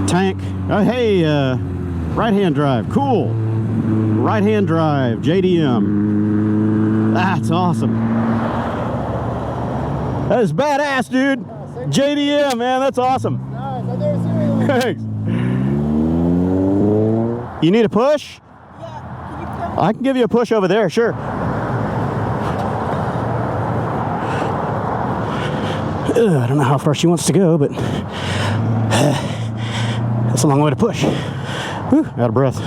Tank. Oh, hey, right-hand drive. Cool. Right-hand drive, JDM. That's awesome. That is badass, dude. JDM, man, that's awesome. Nice, I've never seen one. Thanks. You need a push? Yeah, can you come? I can give you a push over there, sure. I don't know how far she wants to go, but that's a long way to push. Whew, out of breath.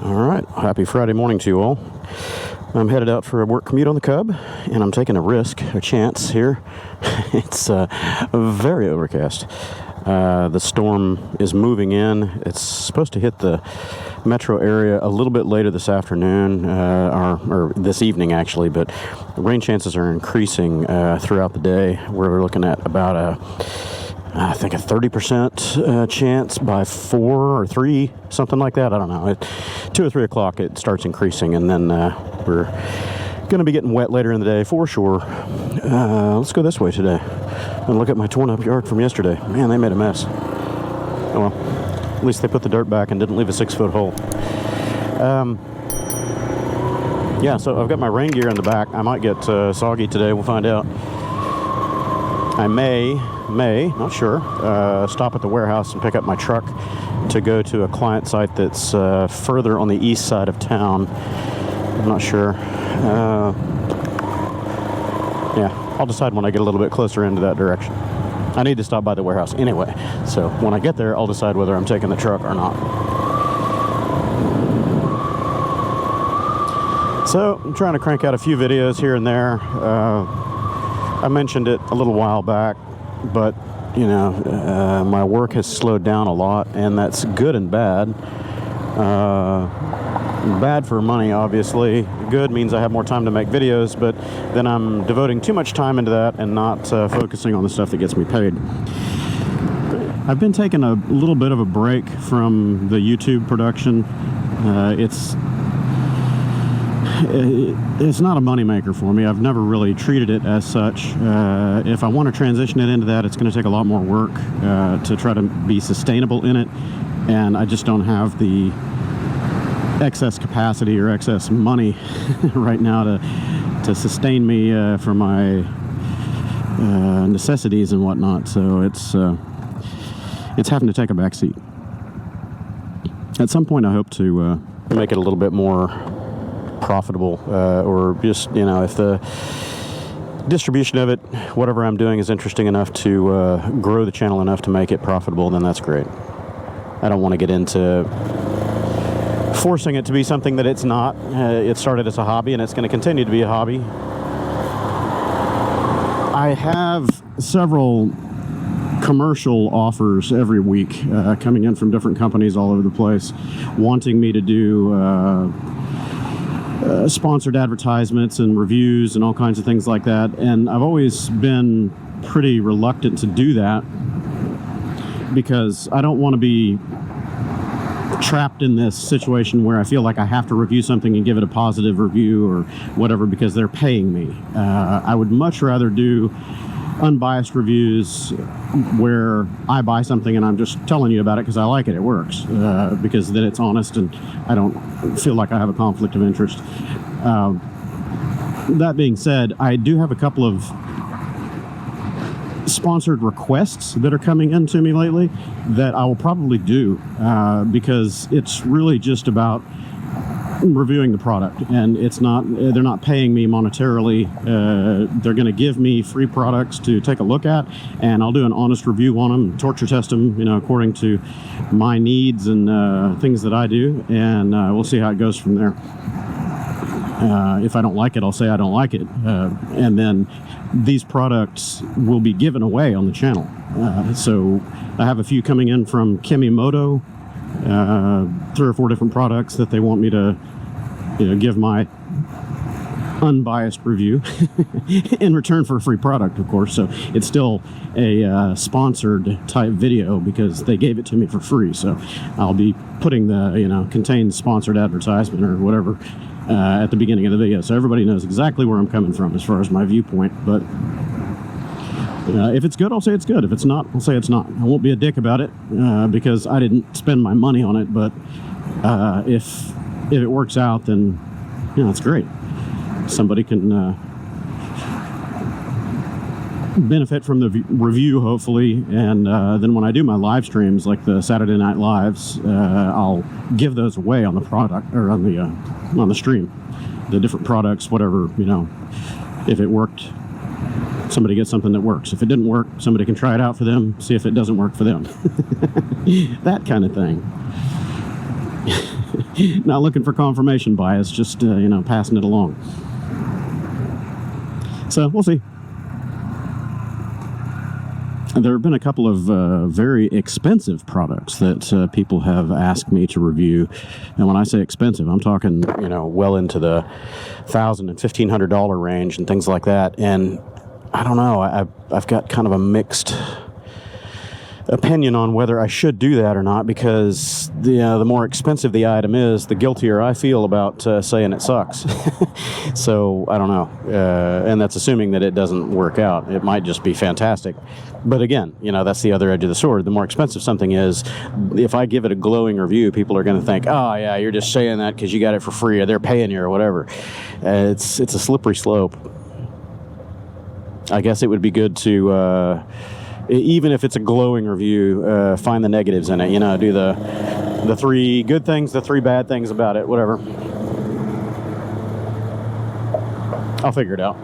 All right, happy Friday morning to you all. I'm headed out for a work commute on the Cub, and I'm taking a risk, a chance here. It's very overcast. The storm is moving in. It's supposed to hit the metro area a little bit later this afternoon, or this evening actually, but rain chances are increasing throughout the day. We're looking at about I think a 30% chance by 4 or 3, something like that. I don't know. At 2 or 3 o'clock it starts increasing, and then we're going to be getting wet later in the day for sure. Let's go this way today and look at my torn up yard from yesterday. Man, they made a mess. Oh well, at least they put the dirt back and didn't leave a 6-foot hole. Yeah, so I've got my rain gear in the back. I might get soggy today. We'll find out. I may, not sure, stop at the warehouse and pick up my truck to go to a client site that's further on the east side of town. I'm not sure. Yeah, I'll decide when I get a little bit closer into that direction. I need to stop by the warehouse anyway, so when I get there, I'll decide whether I'm taking the truck or not. So, I'm trying to crank out a few videos here and there. I mentioned it a little while back, but, you know, my work has slowed down a lot, and that's good and bad. Bad for money, obviously. Good means I have more time to make videos, but then I'm devoting too much time into that and not focusing on the stuff that gets me paid. I've been taking a little bit of a break from the YouTube production. It's not a moneymaker for me. I've never really treated it as such. If I want to transition it into that, it's going to take a lot more work to try to be sustainable in it, and I just don't have the excess capacity or excess money right now to sustain me for my necessities and whatnot. So it's having to take a back seat. At some point, I hope to make it a little bit more profitable, or just, you know, if the distribution of it, whatever I'm doing, is interesting enough to grow the channel enough to make it profitable, then that's great. I don't want to get into forcing it to be something that it's not. It started as a hobby, and it's going to continue to be a hobby. I have several commercial offers every week coming in from different companies all over the place, wanting me to do sponsored advertisements and reviews and all kinds of things like that, and I've always been pretty reluctant to do that because I don't want to be trapped in this situation where I feel like I have to review something and give it a positive review or whatever because they're paying me. I would much rather do unbiased reviews where I buy something and I'm just telling you about it because I like it, it works, because then it's honest and I don't feel like I have a conflict of interest. That being said, I do have a couple of sponsored requests that are coming into me lately that I will probably do because it's really just about reviewing the product, and it's not, they're not paying me monetarily. They're going to give me free products to take a look at, and I'll do an honest review on them, torture test them, you know, according to my needs and things that I do, and we'll see how it goes from there. If I don't like it, I'll say I don't like it, and then these products will be given away on the channel. So I have a few coming in from mini-moto, 3 or 4 different products that they want me to, you know, give my unbiased review in return for a free product, of course. So it's still a sponsored type video because they gave it to me for free. So I'll be putting the, you know, contains sponsored advertisement or whatever at the beginning of the video, so everybody knows exactly where I'm coming from as far as my viewpoint. But If it's good, I'll say it's good. If it's not, I'll say it's not. I won't be a dick about it because I didn't spend my money on it. But if it works out, then it's great. Somebody can benefit from the review, hopefully, and then when I do my live streams, like the Saturday Night Lives, I'll give those away on the product or on the stream, the different products, whatever. If it worked, somebody gets something that works. If it didn't work, somebody can try it out for them, see if it doesn't work for them. That kind of thing. Not looking for confirmation bias, just passing it along. So we'll see. There have been a couple of very expensive products that people have asked me to review. And when I say expensive, I'm talking, well into the $1,000 and $1,500 range and things like that. And I don't know, I've got kind of a mixed opinion on whether I should do that or not, because the more expensive the item is, the guiltier I feel about saying it sucks. So I don't know, and that's assuming that it doesn't work out. It might just be fantastic, but again, that's the other edge of the sword. The more expensive something is, if I give it a glowing review, people are going to think, oh yeah, you're just saying that because you got it for free or they're paying you or whatever. It's a slippery slope. I guess it would be good to even if it's a glowing review, find the negatives in it. Do the 3 good things, the 3 bad things about it, whatever. I'll figure it out.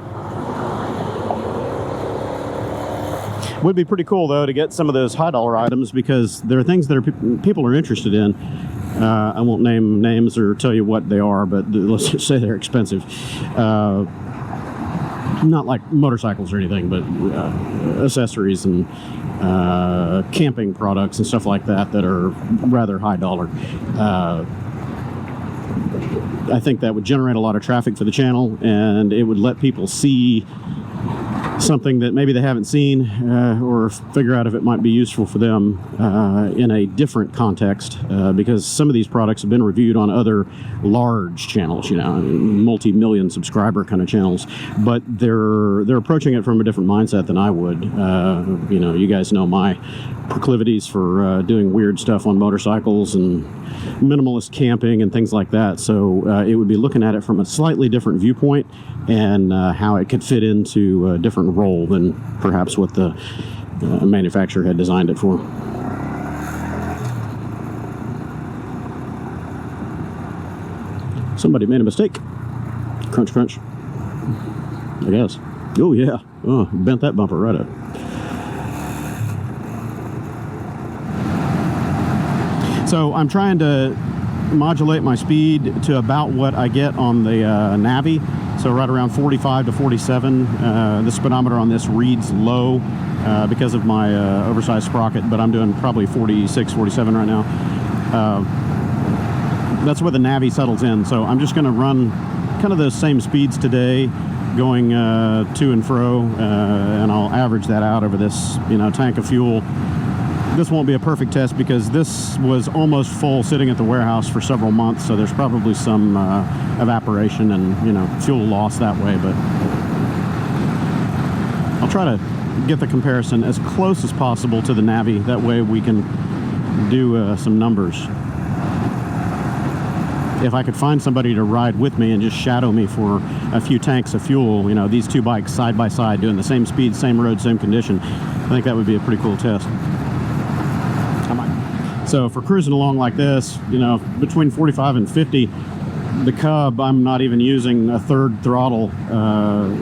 Would be pretty cool though to get some of those high dollar items, because there are things that people are interested in. I won't name names or tell you what they are, but let's just say they're expensive. Not like motorcycles or anything, but accessories and camping products and stuff like that are rather high dollar. I think that would generate a lot of traffic for the channel, and it would let people see something that maybe they haven't seen, or figure out if it might be useful for them in a different context, because some of these products have been reviewed on other large channels, multi-million subscriber kind of channels, but they're approaching it from a different mindset than I would. You guys know my proclivities for doing weird stuff on motorcycles and minimalist camping and things like that, so it would be looking at it from a slightly different viewpoint, and how it could fit into a different role than perhaps what the manufacturer had designed it for. Somebody made a mistake. Crunch, crunch. I guess. Oh yeah. Oh, bent that bumper right up. So I'm trying to modulate my speed to about what I get on the Navi. So right around 45 to 47. The speedometer on this reads low because of my oversized sprocket, but I'm doing probably 46, 47 right now. That's where the Navi settles in. So I'm just going to run kind of those same speeds today, going to and fro, and I'll average that out over this tank of fuel. This won't be a perfect test because this was almost full sitting at the warehouse for several months, so there's probably some evaporation and fuel loss that way, but I'll try to get the comparison as close as possible to the Navi. That way we can do some numbers. If I could find somebody to ride with me and just shadow me for a few tanks of fuel, these two bikes side by side doing the same speed, same road, same condition, I think that would be a pretty cool test. So for cruising along like this, between 45 and 50, the Cub, I'm not even using a third throttle.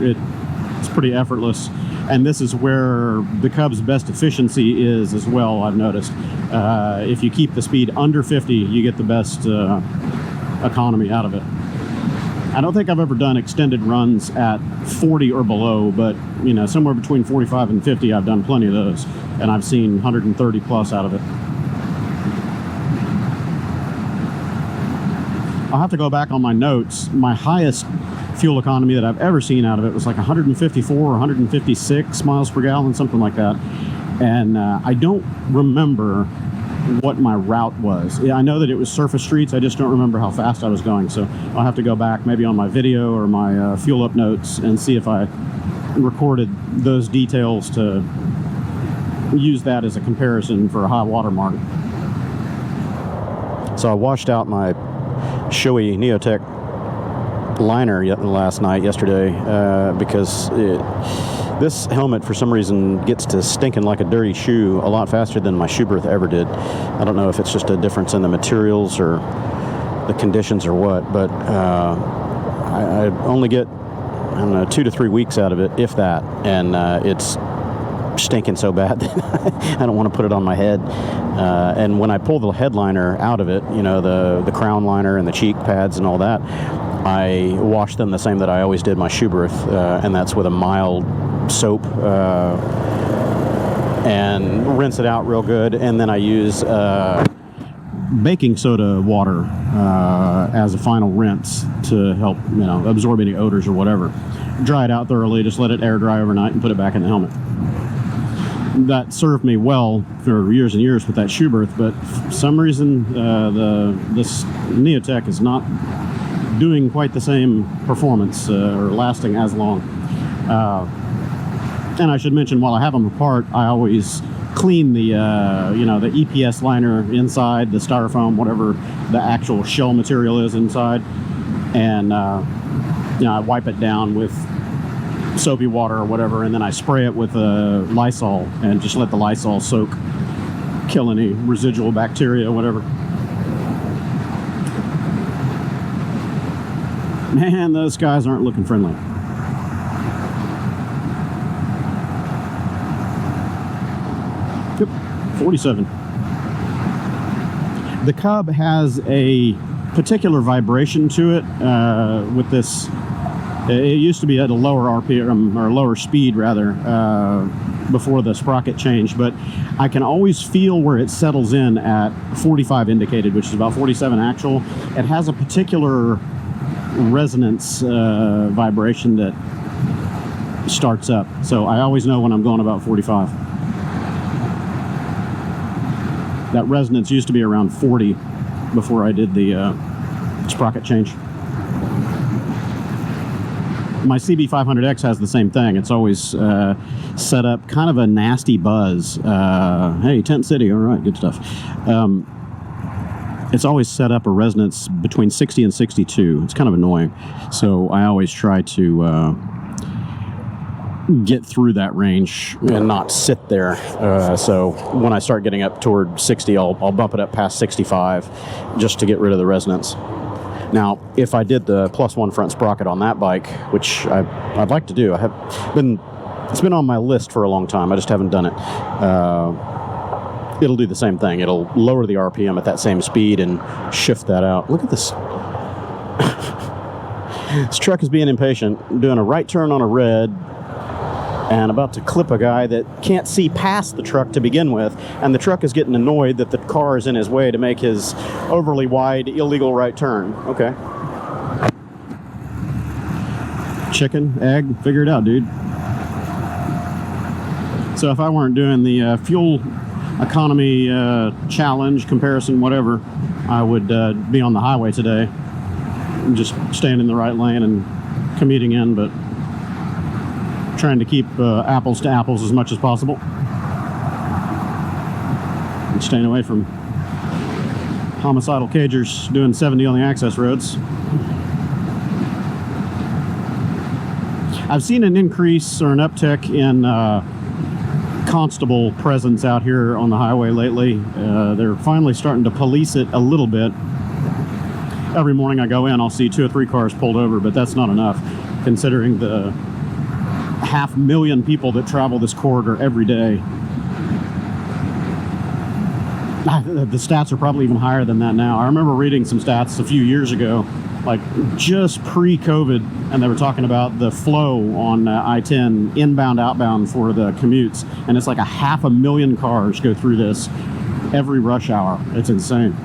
It's pretty effortless. And this is where the Cub's best efficiency is as well, I've noticed. If you keep the speed under 50, you get the best economy out of it. I don't think I've ever done extended runs at 40 or below, but somewhere between 45 and 50, I've done plenty of those, and I've seen 130 plus out of it. I'll have to go back on my notes. My highest fuel economy that I've ever seen out of it was like 154 or 156 miles per gallon, something like that. And I don't remember what my route was. I know that it was surface streets. I just don't remember how fast I was going. So I'll have to go back maybe on my video or my fuel up notes and see if I recorded those details to use that as a comparison for a high water mark. So I washed out my SHOEI Neotec liner yesterday because this helmet for some reason gets to stinking like a dirty shoe a lot faster than my shoe berth ever did. I don't know if it's just a difference in the materials or the conditions or what, but I only get, I don't know, 2 to 3 weeks out of it, if that, and it's stinking so bad that I don't want to put it on my head. And when I pull the headliner out of it, you know, the crown liner and the cheek pads and all that, I wash them the same that I always did my shoe berth, and that's with a mild soap, and rinse it out real good, and then I use baking soda water as a final rinse to help, you know, absorb any odors or whatever. Dry it out thoroughly, just let it air dry overnight and put it back in the helmet. That served me well for years and years with that shoe berth, but for some reason this Neotec is not doing quite the same performance or lasting as long. And I should mention, while I have them apart, I always clean the you know, the EPS liner inside, the styrofoam, whatever the actual shell material is inside, and you know, I wipe it down with soapy water or whatever, and then I spray it with Lysol and just let the Lysol soak, kill any residual bacteria, whatever. Man, those skies aren't looking friendly. Yep, 47. The Cub has a particular vibration to it with this. It used to be at a lower RPM, or lower speed rather, before the sprocket changed, but I can always feel where it settles in at 45 indicated, which is about 47 actual. It has a particular resonance vibration that starts up, so I always know when I'm going about 45. That resonance used to be around 40 before I did the sprocket change. My CB500X has the same thing. It's always set up kind of a nasty buzz. Hey, Tent City, all right, good stuff. It's always set up a resonance between 60 and 62. It's kind of annoying. So I always try to get through that range and not sit there. So when I start getting up toward 60, I'll bump it up past 65 just to get rid of the resonance. Now, if I did the +1 front sprocket on that bike, which I'd like to do, it's been on my list for a long time. I just haven't done it. It'll do the same thing. It'll lower the RPM at that same speed and shift that out. Look at this. This truck is being impatient, doing a right turn on a red, and about to clip a guy that can't see past the truck to begin with, and the truck is getting annoyed that the car is in his way to make his overly wide, illegal right turn. Okay. Chicken, egg, figure it out, dude. So if I weren't doing the fuel economy challenge, comparison, whatever, I would be on the highway today, just staying in the right lane and commuting in, but trying to keep apples to apples as much as possible and staying away from homicidal cagers doing 70 on the access roads. I've seen an increase or an uptick in constable presence out here on the highway lately. They're finally starting to police it a little bit. Every morning I go in, I'll see 2 or 3 cars pulled over, but that's not enough considering the 500,000 people that travel this corridor every day. The stats are probably even higher than that now. I remember reading some stats a few years ago, like just pre-COVID, and they were talking about the flow on I-10 inbound, outbound for the commutes, and it's like 500,000 cars go through this every rush hour. It's insane.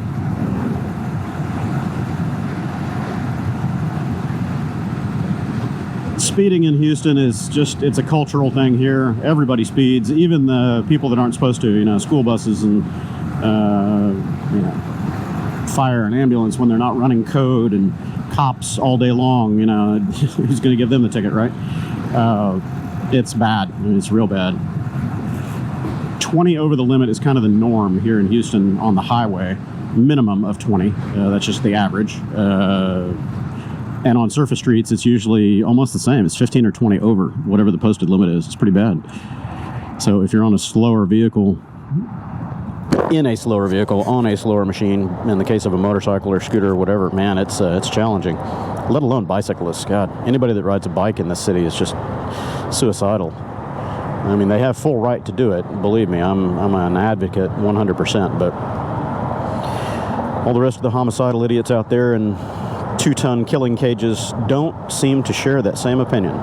Speeding in Houston is just, it's a cultural thing here. Everybody speeds, even the people that aren't supposed to, you know, school buses and you know, fire and ambulance when they're not running code, and cops all day long, you know, who's going to give them the ticket, right? It's bad. I mean, it's real bad. 20 over the limit is kind of the norm here in Houston on the highway. Minimum of 20. That's just the average. And on surface streets, it's usually almost the same. It's 15 or 20 over whatever the posted limit is. It's pretty bad. So if you're on a slower vehicle, in a slower vehicle, on a slower machine, in the case of a motorcycle or scooter or whatever, man, it's challenging. Let alone bicyclists. God, anybody that rides a bike in this city is just suicidal. I mean, they have full right to do it. Believe me, I'm an advocate 100%, but all the rest of the homicidal idiots out there in 2-ton killing cages don't seem to share that same opinion.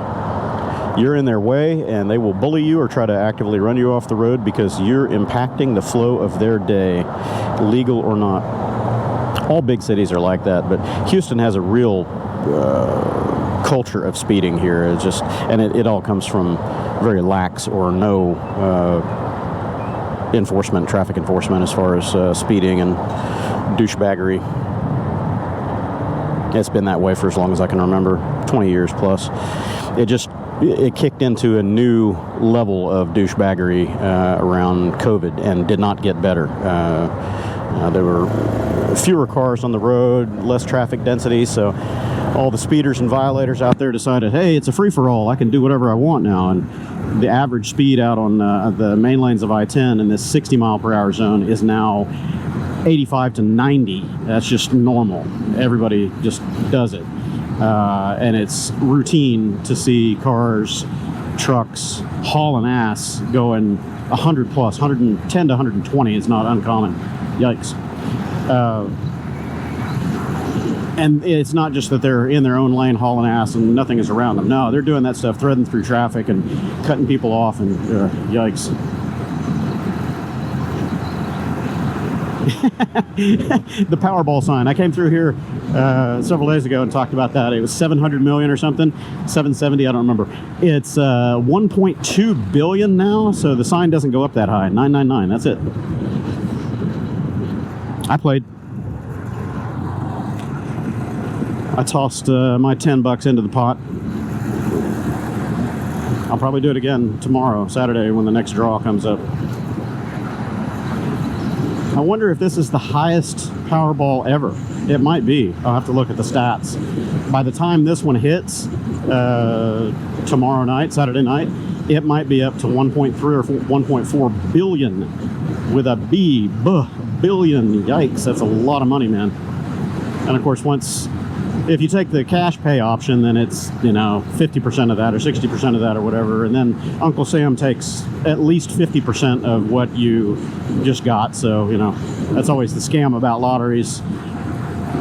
You're in their way, and they will bully you or try to actively run you off the road because you're impacting the flow of their day, legal or not. All big cities are like that, but Houston has a real culture of speeding here. It's just, and it all comes from very lax or no traffic enforcement as far as speeding and douchebaggery. It's been that way for as long as I can remember, 20 years plus. It kicked into a new level of douchebaggery around COVID and did not get better. There were fewer cars on the road, less traffic density, so all the speeders and violators out there decided, hey, it's a free-for-all. I can do whatever I want now. And the average speed out on the main lanes of I-10 in this 60-mile-per-hour zone is now 85 to 90. That's just normal. Everybody just does it. And it's routine to see cars, trucks, hauling ass going 100 plus, 110 to 120 is not uncommon. Yikes. And it's not just that they're in their own lane hauling ass and nothing is around them. No, they're doing that stuff, threading through traffic and cutting people off, and yikes. The PowerBall sign. I came through here several days ago and talked about that. It was 700 million or something, 770, I don't remember. It's 1.2 billion now, so the sign doesn't go up that high. 999, that's it. I played. I tossed my $10 into the pot. I'll probably do it again tomorrow, Saturday, when the next draw comes up. I wonder if this is the highest Powerball ever. It might be. I'll have to look at the stats. By the time this one hits tomorrow night, Saturday night, it might be up to 1.3 or 1.4 billion with a B. Billion. Yikes, that's a lot of money, man. And of course, if you take the cash pay option, then it's, 50% of that or 60% of that or whatever. And then Uncle Sam takes at least 50% of what you just got. So, that's always the scam about lotteries,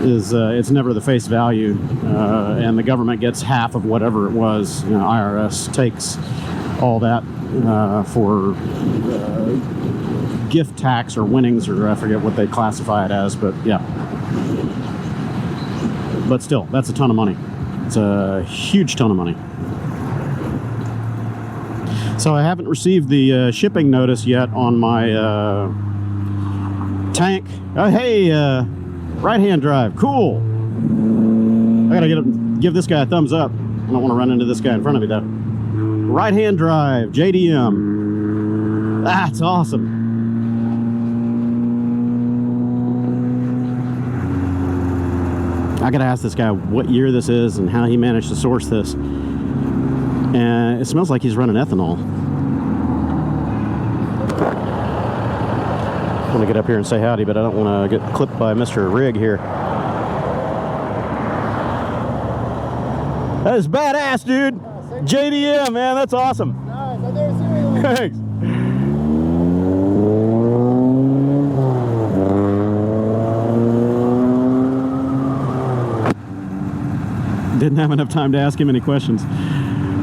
is it's never the face value. And the government gets half of whatever it was. IRS takes all that for gift tax or winnings, or I forget what they classify it as, but yeah. But still, that's a ton of money. It's a huge ton of money. So I haven't received the shipping notice yet on my tank. Oh, hey, right-hand drive, cool. I gotta give this guy a thumbs up. I don't want to run into this guy in front of me though. Right-hand drive, JDM. That's awesome. I gotta ask this guy what year this is and how he managed to source this. And it smells like he's running ethanol. I want to get up here and say howdy, but I don't want to get clipped by Mr. Rig here. That is badass, dude. JDM, man, that's awesome. Nice, I've never seen one. Thanks. Didn't have enough time to ask him any questions.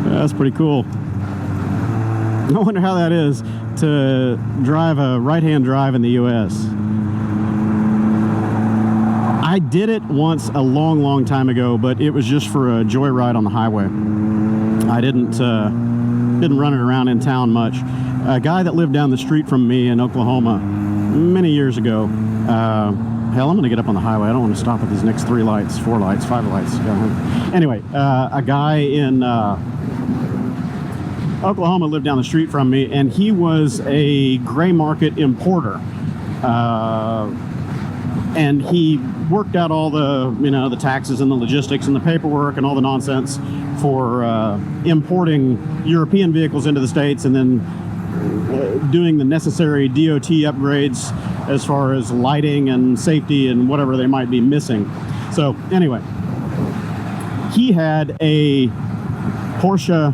That's pretty cool. I wonder how that is to drive a right-hand drive in the US. I did it once a long time ago, but it was just for a joyride on the highway. I didn't run it around in town much. A guy that lived down the street from me in Oklahoma many years ago, hell, I'm going to get up on the highway. I don't want to stop at these next 3 lights, 4 lights, 5 lights. Anyway, a guy in Oklahoma lived down the street from me, and he was a gray market importer. And he worked out all the, you know, the taxes and the logistics and the paperwork and all the nonsense for importing European vehicles into the States, and then doing the necessary DOT upgrades as far as lighting and safety and whatever they might be missing. So anyway, he had a Porsche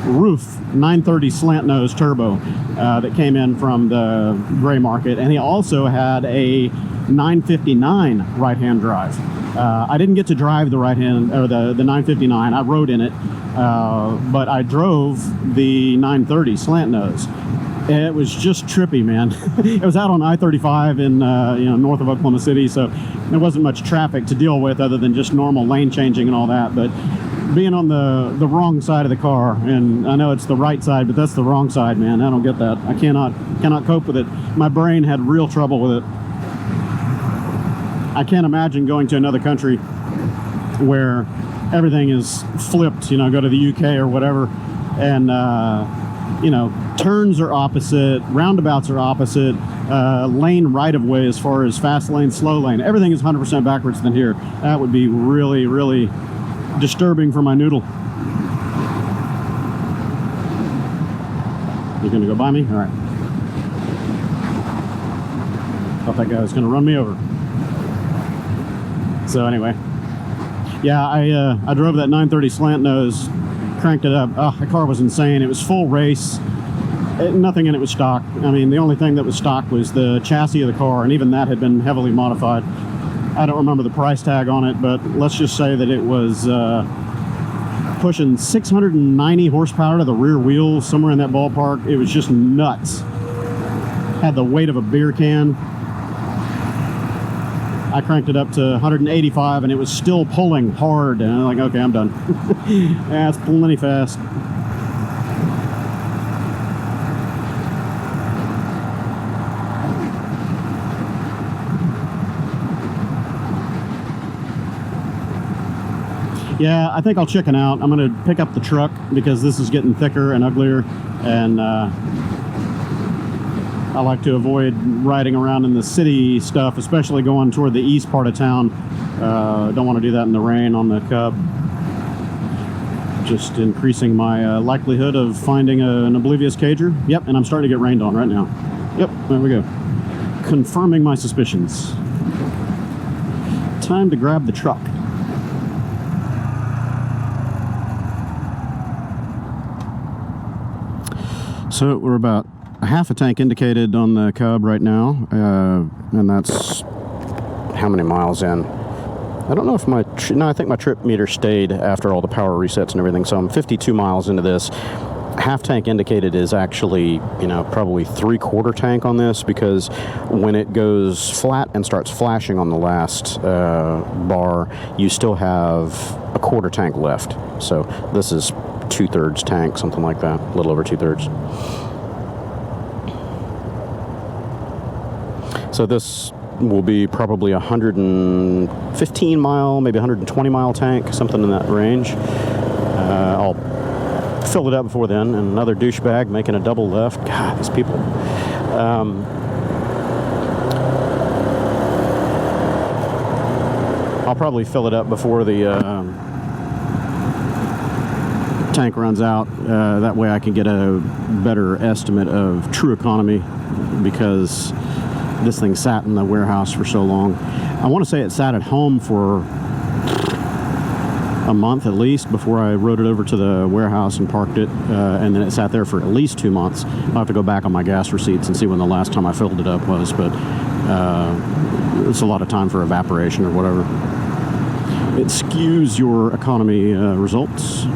roof 930 slant nose turbo that came in from the gray market, and he also had a 959 right-hand drive. I didn't get to drive the right-hand, or the 959. I rode in it, but I drove the 930 slant nose. It was just trippy, man. It was out on I-35 in you know, north of Oklahoma City, so there wasn't much traffic to deal with other than just normal lane changing and all that. But being on the wrong side of the car, and I know it's the right side, but that's the wrong side, man. I don't get that. I cannot cope with it. My brain had real trouble with it. I can't imagine going to another country where everything is flipped, you know, go to the UK or whatever, and you know, turns are opposite, roundabouts are opposite, lane right of way as far as fast lane, slow lane, everything is 100% backwards than here. That would be really, really disturbing for my noodle. You're gonna go by me? All right. Thought that guy was gonna run me over. So anyway, yeah, I drove that 930 slant nose, cranked it up. Oh, the car was insane. It was full race. Nothing in it was stock. I mean, the only thing that was stock was the chassis of the car, and even that had been heavily modified. I don't remember the price tag on it, but let's just say that it was pushing 690 horsepower to the rear wheels, somewhere in that ballpark. It was just nuts. Had the weight of a beer can. I cranked it up to 185, and it was still pulling hard, and I'm like, okay, I'm done. Yeah, it's plenty fast. Yeah, I think I'll chicken out. I'm going to pick up the truck because this is getting thicker and uglier, and I like to avoid riding around in the city stuff, especially going toward the east part of town. Don't want to do that in the rain on the Cub. Just increasing my likelihood of finding an oblivious cager. Yep, and I'm starting to get rained on right now. Yep, there we go. Confirming my suspicions. Time to grab the truck. So we're about a half a tank indicated on the Cub right now, and that's how many miles in? I don't know if my no, I think my trip meter stayed after all the power resets and everything, so I'm 52 miles into this. Half tank indicated is actually, you know, probably 3/4 tank on this, because when it goes flat and starts flashing on the last bar, you still have a 1/4 tank left. So this is 2/3 tank, something like that, a little over 2/3. So this will be probably 115 mile, maybe 120 mile tank, something in that range. I'll fill it up before then. And another douchebag making a double left. God, these people. I'll probably fill it up before the tank runs out. That way I can get a better estimate of true economy, because this thing sat in the warehouse for so long. I want to say it sat at home for a month at least before I rode it over to the warehouse and parked it, and then it sat there for at least 2 months. I'll have to go back on my gas receipts and see when the last time I filled it up was, but it's a lot of time for evaporation or whatever. It skews your economy results.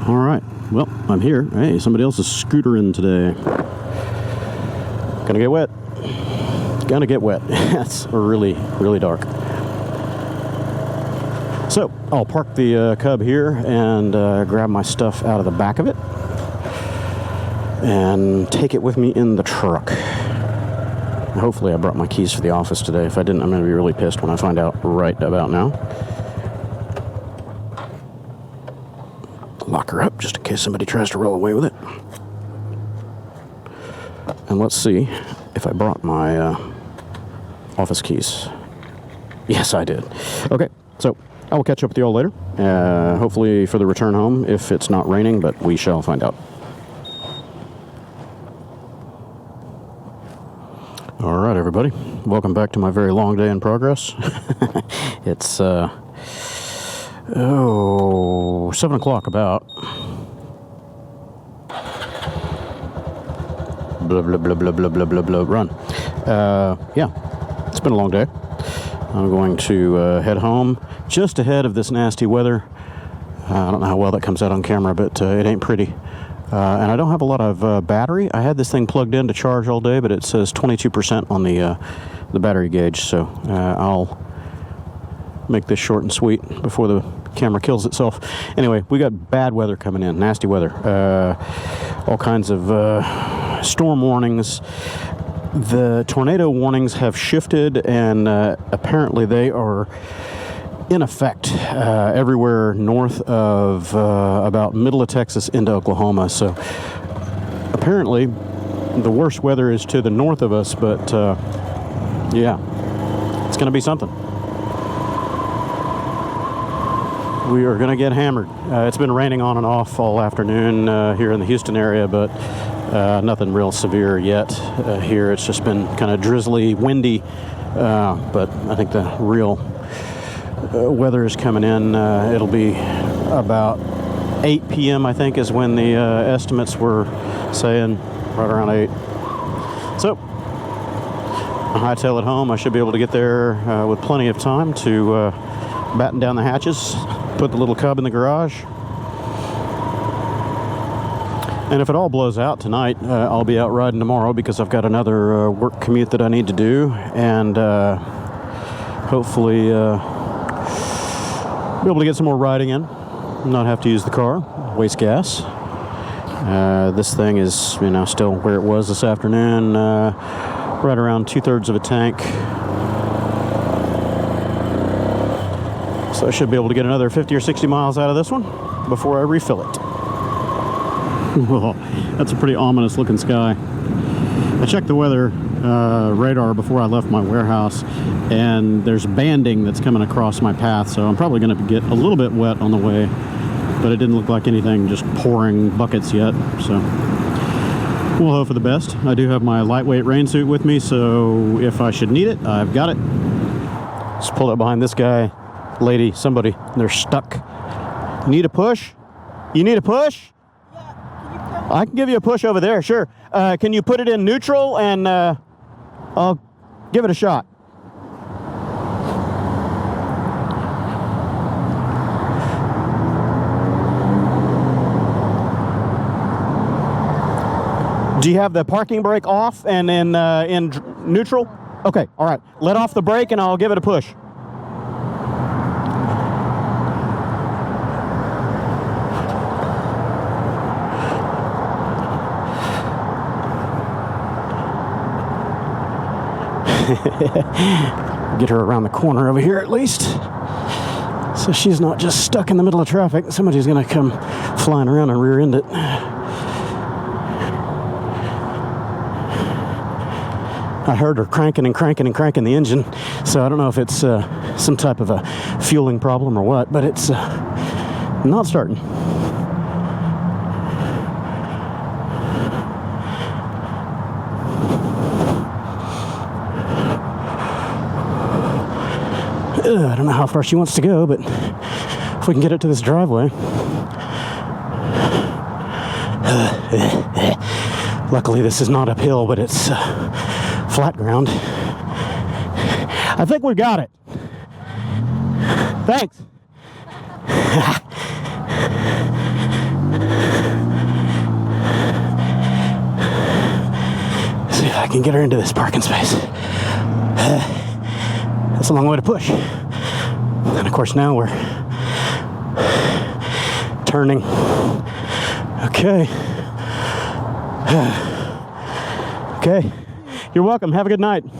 All right, well, I'm here. Hey, somebody else is scootering today. Gonna get wet. Gonna get wet. It's really, really dark. So I'll park the Cub here and grab my stuff out of the back of it and take it with me in the truck. hopefully I brought my keys for the office today. If I didn't, I'm going to be really pissed when I find out right about now. Lock her up just in case somebody tries to roll away with it. And let's see if I brought my office keys. Yes, I did. Okay, so I will catch up with you all later. Hopefully for the return home if it's not raining, but we shall find out. All right, everybody. Welcome back to my very long day in progress. It's, 7 o'clock about. Blah, blah, blah, blah, blah, blah, blah, blah, run. Yeah, it's been a long day. I'm going to head home just ahead of this nasty weather. I don't know how well that comes out on camera, but it ain't pretty. And I don't have a lot of battery. I had this thing plugged in to charge all day, but it says 22% on the battery gauge. So I'll make this short and sweet before the camera kills itself. Anyway, we got bad weather coming in, nasty weather. All kinds of storm warnings. The tornado warnings have shifted, and apparently they are in effect everywhere north of about middle of Texas into Oklahoma. So apparently the worst weather is to the north of us, but yeah, it's going to be something. We are going to get hammered. It's been raining on and off all afternoon here in the Houston area, but nothing real severe yet here. It's just been kind of drizzly, windy, but I think the real weather is coming in. It'll be about 8 p.m. I think is when the estimates were saying, right around 8. So I hightail it home. I should be able to get there with plenty of time to batten down the hatches, put the little Cub in the garage. And if it all blows out tonight, I'll be out riding tomorrow because I've got another work commute that I need to do, and hopefully be able to get some more riding in, not have to use the car, waste gas. This thing is, still where it was this afternoon, right around 2/3 of a tank. So I should be able to get another 50 or 60 miles out of this one before I refill it. Well, that's a pretty ominous looking sky. I checked the weather radar before I left my warehouse, and there's banding that's coming across my path, so I'm probably going to get a little bit wet on the way, but it didn't look like anything just pouring buckets yet, so we'll hope for the best. I do have my lightweight rain suit with me, so if I should need it, I've got it. Just pull up behind this guy, lady, somebody, they're stuck. You need a push? You need a push? I can give you a push over there, sure. Can you put it in neutral, and I'll give it a shot. Do you have the parking brake off and in neutral? Okay, all right. Let off the brake and I'll give it a push. Get her around the corner over here at least, so she's not just stuck in the middle of traffic. Somebody's gonna come flying around and rear end it. I heard her cranking and cranking and cranking the engine, so I don't know if it's some type of a fueling problem or what, but it's not starting. I don't know how far she wants to go, but if we can get it to this driveway. Luckily, this is not uphill, but it's flat ground. I think we got it. Thanks. See if I can get her into this parking space. That's a long way to push. And of course now we're turning. Okay. Okay. You're welcome. Have a good night. Yeah.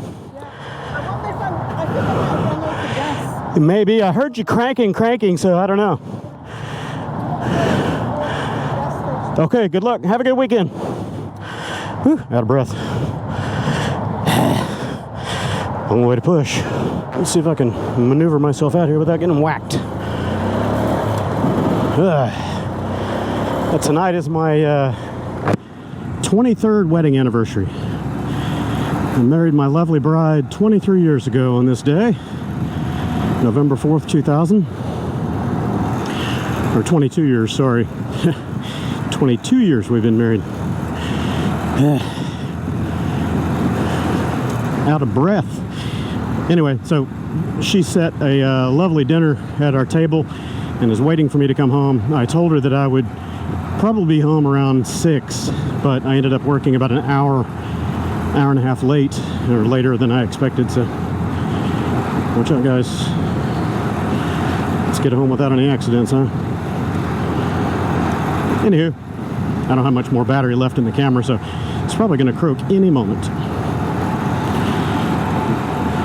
I wonder if I think I might run out of gas. Maybe. I heard you cranking, so I don't know. Gas station. Okay, good luck. Have a good weekend. Whew, out of breath. Long way to push. Let's see if I can maneuver myself out here without getting whacked. Tonight is my 23rd wedding anniversary. I married my lovely bride 23 years ago on this day, November 4th, 2000. Or 22 years, sorry. 22 years we've been married. Out of breath. Anyway, so she set a lovely dinner at our table and is waiting for me to come home. I told her that I would probably be home around 6, but I ended up working about an hour and a half late, or later than I expected, so watch out, guys. Let's get home without any accidents, huh? Anywho, I don't have much more battery left in the camera, so it's probably going to croak any moment.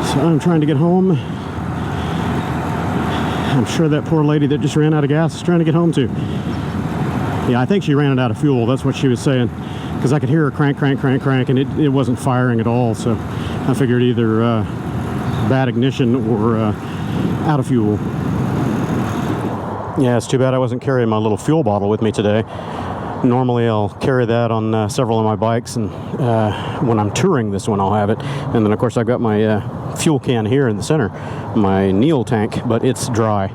So I'm trying to get home. I'm sure that poor lady that just ran out of gas is trying to get home too. Yeah, I think she ran it out of fuel. That's what she was saying, because I could hear her crank, and it wasn't firing at all. So I figured either bad ignition or out of fuel. Yeah, it's too bad I wasn't carrying my little fuel bottle with me today. Normally I'll carry that on several of my bikes, and when I'm touring this one I'll have it. And then of course I've got my fuel can here in the center, my Neil tank, but it's dry.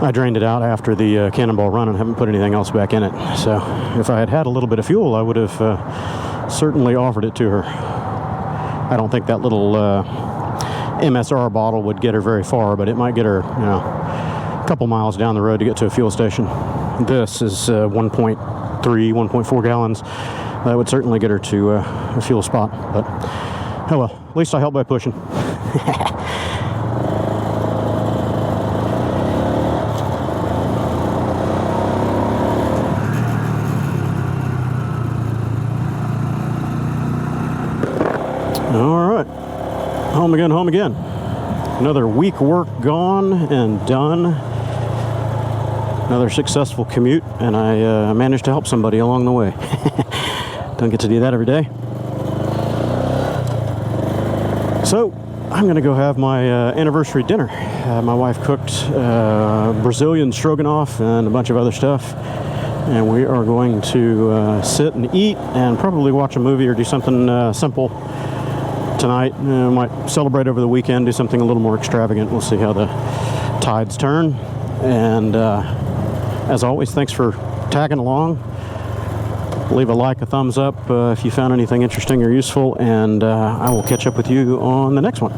I drained it out after the cannonball run and haven't put anything else back in it. So if I had had a little bit of fuel, I would have certainly offered it to her. I don't think that little MSR bottle would get her very far, but it might get her, you know, a couple miles down the road to get to a fuel station. This is 1.3, 1.4 gallons. That would certainly get her to a fuel spot, but oh well, at least I helped by pushing. All right, home again. Another week work gone and done. Another successful commute, and I managed to help somebody along the way. Don't get to do that every day. So I'm gonna go have my anniversary dinner. My wife cooked Brazilian stroganoff and a bunch of other stuff, and we are going to sit and eat and probably watch a movie or do something simple tonight. Might celebrate over the weekend, do something a little more extravagant. We'll see how the tides turn. And as always, thanks for tagging along. Leave a like, a thumbs up if you found anything interesting or useful, and I will catch up with you on the next one.